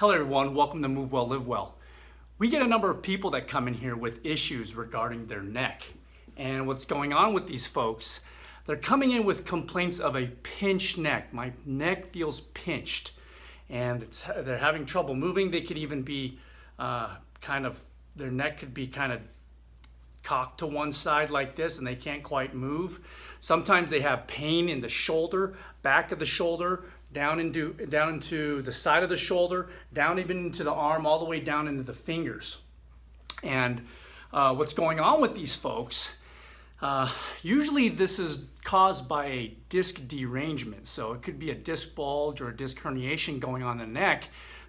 Hello everyone, welcome to Move Well, Live Well. We get a number of people that come in here with issues regarding their neck. And what's going on with these folks, they're coming in with complaints of a pinched neck. My neck feels pinched and they're having trouble moving. They could even be their neck could be kind of cocked to one side like this and they can't quite move. Sometimes they have pain in the shoulder, back of the shoulder, down into the side of the shoulder, down even into the arm, all the way down into the fingers. And what's going on with these folks, usually this is caused by a disc derangement. So it could be a disc bulge or a disc herniation going on in the neck,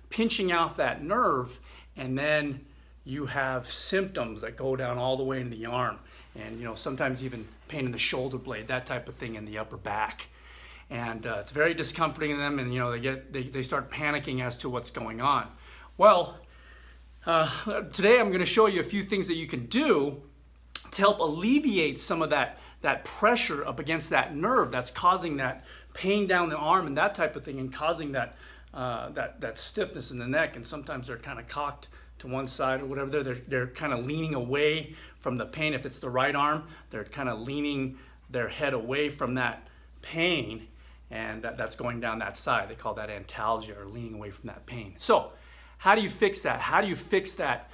pinching out that nerve, and then you have symptoms that go down all the way into the arm. And sometimes even pain in the shoulder blade, that type of thing in the upper back. And it's very discomforting to them, and they start panicking as to what's going on. Well, today I'm going to show you a few things that you can do to help alleviate some of that pressure up against that nerve that's causing that pain down the arm and that type of thing, and causing that stiffness in the neck. And sometimes they're kind of cocked to one side or whatever. They're kind of leaning away from the pain. If it's the right arm, they're kind of leaning their head away from that pain. And that's going down that side. They call that antalgia, or leaning away from that pain. So how do you fix that? How do you fix that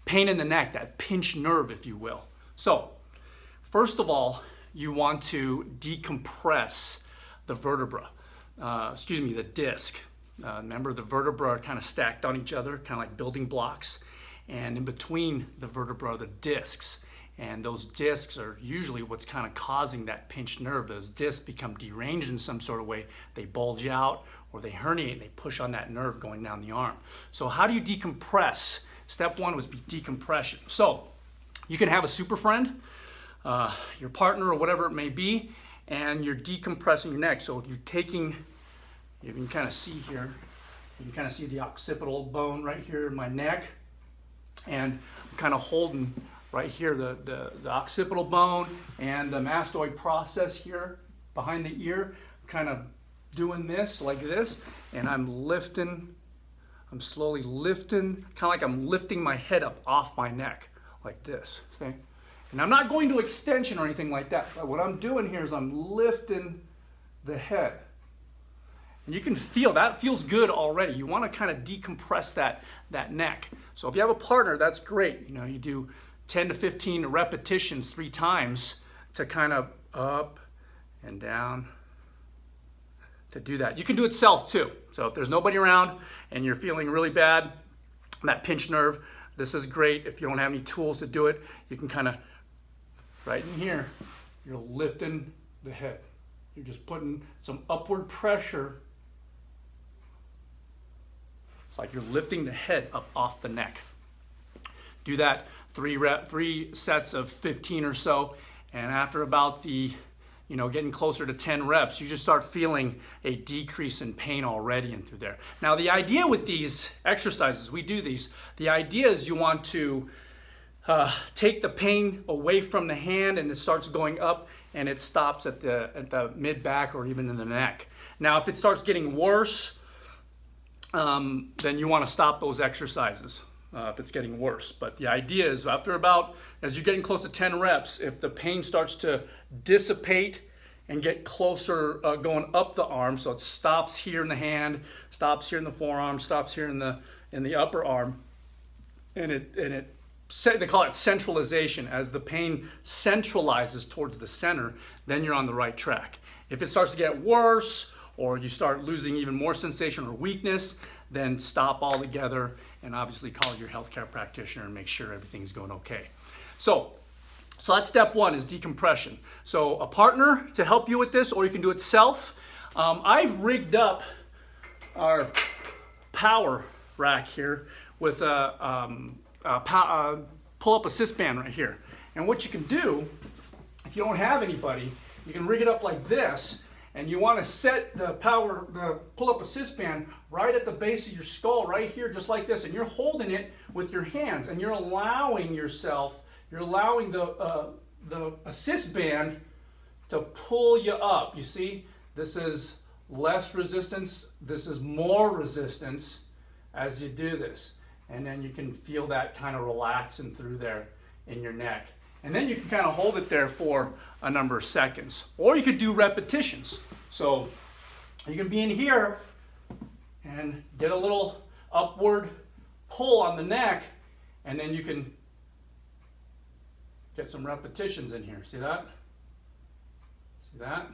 pain in the neck, that pinched nerve, if you will? So first of all, you want to decompress the vertebra, the disc. Remember, the vertebrae are kind of stacked on each other, kind of like building blocks. And in between the vertebrae are the discs. And those discs are usually what's kind of causing that pinched nerve. Those discs become deranged in some sort of way. They bulge out or they herniate and they push on that nerve going down the arm. So how do you decompress? Step one was decompression. So you can have a super friend, your partner or whatever it may be, and you're decompressing your neck. So you're taking, you can kind of see here, you can kind of see the occipital bone right here in my neck. And I'm kind of holding right here, the occipital bone and the mastoid process here behind the ear, kind of doing this like this, and I'm slowly lifting, kind of like I'm lifting my head up off my neck like this, okay? And I'm not going to extension or anything like that, but what I'm doing here is I'm lifting the head. And you can feel, that feels good already. You want to kind of decompress that neck. So if you have a partner, that's great. You do 10 to 15 repetitions 3 times to kind of up and down to do that. You can do it self too. So if there's nobody around and you're feeling really bad, that pinched nerve, this is great. If you don't have any tools to do it, you can kind of, right in here, you're lifting the head. You're just putting some upward pressure. It's like you're lifting the head up off the neck. Do that 3 sets of 15 or so, and after about getting closer to 10 reps, you just start feeling a decrease in pain already in through there. Now the idea with these exercises, we do these, the idea is you want to take the pain away from the hand, and it starts going up and it stops at the mid back or even in the neck. Now if it starts getting worse, then you want to stop those exercises. If it's getting worse. But the idea is as you're getting close to 10 reps, if the pain starts to dissipate and get closer going up the arm, so it stops here in the hand, stops here in the forearm, stops here in the upper arm, and they call it centralization. As the pain centralizes towards the center, then you're on the right track. If it starts to get worse, or you start losing even more sensation or weakness, then stop altogether and obviously call your healthcare practitioner and make sure everything's going okay. So that's step one, is decompression. So a partner to help you with this, or you can do it self. I've rigged up our power rack here with pull up assist band right here. And what you can do, if you don't have anybody, you can rig it up like this. And you want to set the pull-up assist band right at the base of your skull, right here, just like this. And you're holding it with your hands, and you're allowing the assist band to pull you up. You see, this is less resistance. This is more resistance as you do this. And then you can feel that kind of relaxing through there in your neck. And then you can kind of hold it there for a number of seconds. Or you could do repetitions. So you can be in here and get a little upward pull on the neck, and then you can get some repetitions in here. See that? See that?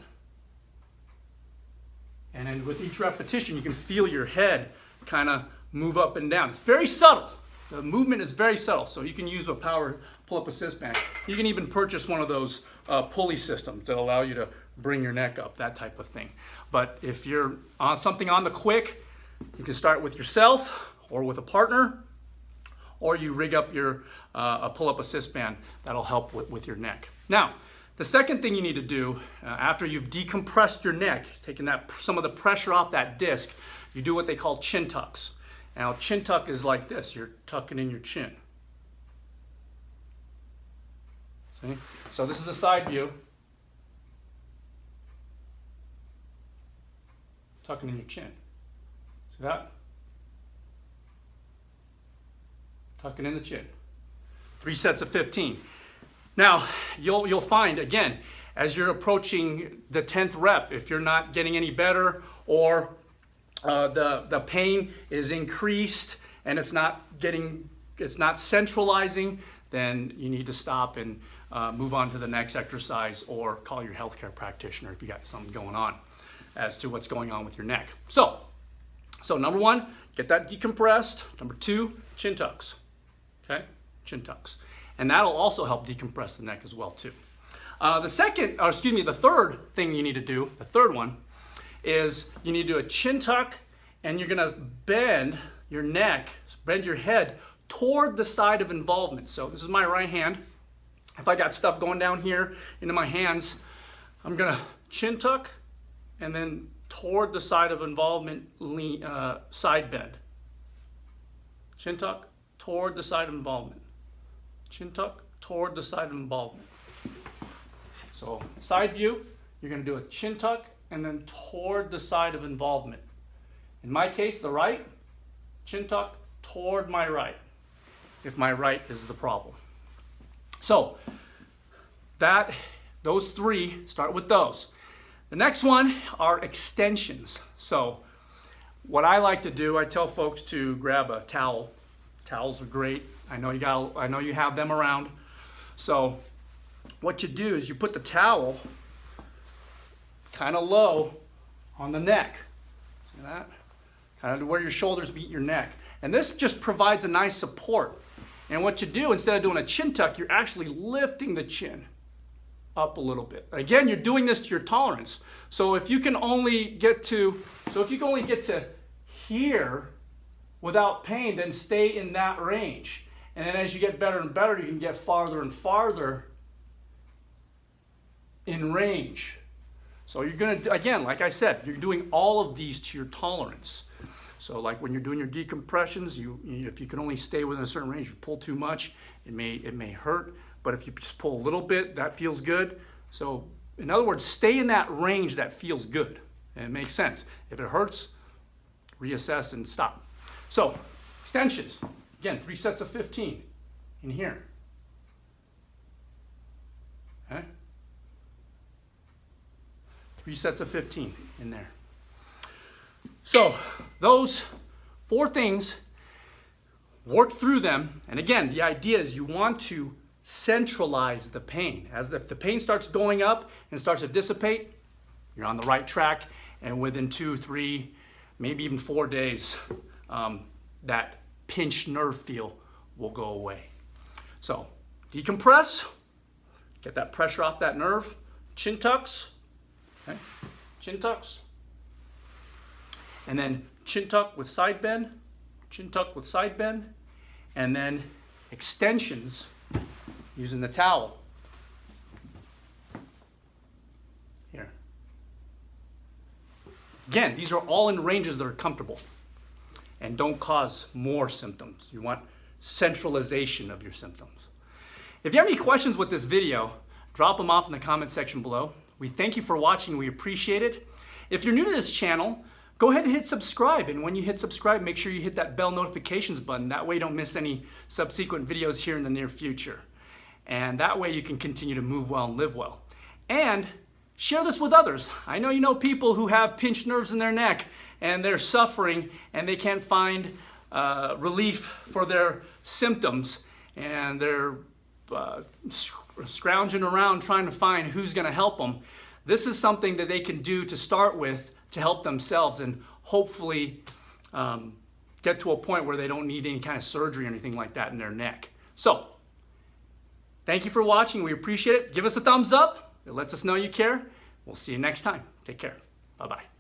And then with each repetition, you can feel your head kind of move up and down. It's very subtle. The movement is very subtle, so you can use a power pull-up assist band. You can even purchase one of those pulley systems that allow you to bring your neck up, that type of thing. But if you're on something on the quick, you can start with yourself or with a partner, or you rig up your a pull-up assist band that'll help with your neck. Now, the second thing you need to do after you've decompressed your neck, taking some of the pressure off that disc, you do what they call chin tucks. Now, chin tuck is like this. You're tucking in your chin. See? So this is a side view. Tucking in your chin. See that? Tucking in the chin. 3 sets of 15. Now, you'll find, again, as you're approaching the 10th rep, if you're not getting any better, or the pain is increased and it's not centralizing, then you need to stop and move on to the next exercise, or call your healthcare practitioner if you got something going on as to what's going on with your neck. So number one, get that decompressed. Number two, chin tucks. Okay, chin tucks. And that'll also help decompress the neck as well too. The third thing you need to do, the third one, is you need to do a chin tuck, and you're gonna bend your neck, bend your head toward the side of involvement. So this is my right hand. If I got stuff going down here into my hands, I'm gonna chin tuck and then toward the side of involvement, side bend. Chin tuck toward the side of involvement. Chin tuck toward the side of involvement. So side view, you're gonna do a chin tuck and then toward the side of involvement. In my case, the right, chin tuck toward my right, if my right is the problem. So those three, start with those. The next one are extensions. So what I like to do, I tell folks to grab a towel. Towels are great. I know you have them around. So what you do is you put the towel kind of low on the neck. See that? Kind of where your shoulders meet your neck. And this just provides a nice support. And what you do, instead of doing a chin tuck, you're actually lifting the chin up a little bit. Again, you're doing this to your tolerance. So if you can only get to here without pain, then stay in that range. And then as you get better and better, you can get farther and farther in range. So you're gonna, again, like I said, you're doing all of these to your tolerance. So like when you're doing your decompressions, if you can only stay within a certain range, you pull too much, it may hurt. But if you just pull a little bit, that feels good. So in other words, stay in that range that feels good. And it makes sense. If it hurts, reassess and stop. So extensions, again, 3 sets of 15 in here. Okay? 3 sets of 15 in there. So those 4 things, work through them. And again, the idea is you want to centralize the pain. As the pain starts going up and starts to dissipate, you're on the right track. And within 2, 3, maybe even 4 days, that pinched nerve feel will go away. So decompress, get that pressure off that nerve, chin tucks, okay? Chin tucks, and then chin tuck with side bend, chin tuck with side bend, and then extensions using the towel. Here. Again, these are all in ranges that are comfortable and don't cause more symptoms. You want centralization of your symptoms. If you have any questions with this video, drop them off in the comment section below. We thank you for watching. We appreciate it. If you're new to this channel, go ahead and hit subscribe. And when you hit subscribe, make sure you hit that bell notifications button. That way you don't miss any subsequent videos here in the near future. And that way you can continue to move well and live well. And share this with others. I know you know people who have pinched nerves in their neck and they're suffering and they can't find relief for their symptoms, and they're scrounging around trying to find who's going to help them. This is something that they can do to start with to help themselves and hopefully get to a point where they don't need any kind of surgery or anything like that in their neck. So, thank you for watching. We appreciate it. Give us a thumbs up. It lets us know you care. We'll see you next time. Take care. Bye-bye.